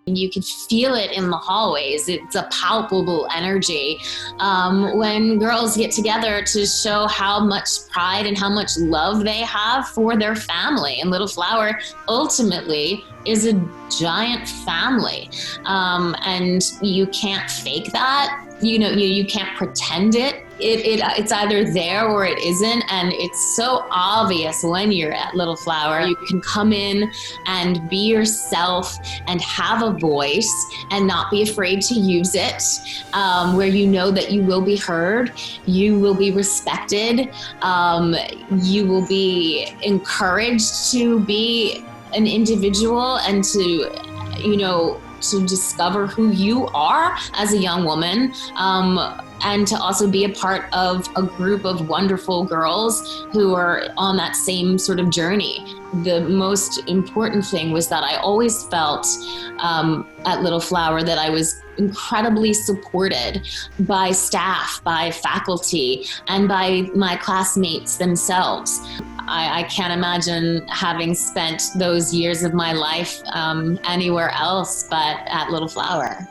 You can feel it in the hallways. It's a palpable energy when girls get together to show how much pride and how much love they have for their family. And Little Flower ultimately is a giant family. And you can't fake that. You can't pretend it. It's either there or it isn't, and it's so obvious when you're at Little Flower. You can come in and be yourself and have a voice and not be afraid to use it, where you know that you will be heard, you will be respected, you will be encouraged to be an individual and to discover who you are as a young woman, and to also be a part of a group of wonderful girls who are on that same sort of journey. The most important thing was that I always felt at Little Flower that I was incredibly supported by staff, by faculty, and by my classmates themselves. I can't imagine having spent those years of my life anywhere else but at Little Flower.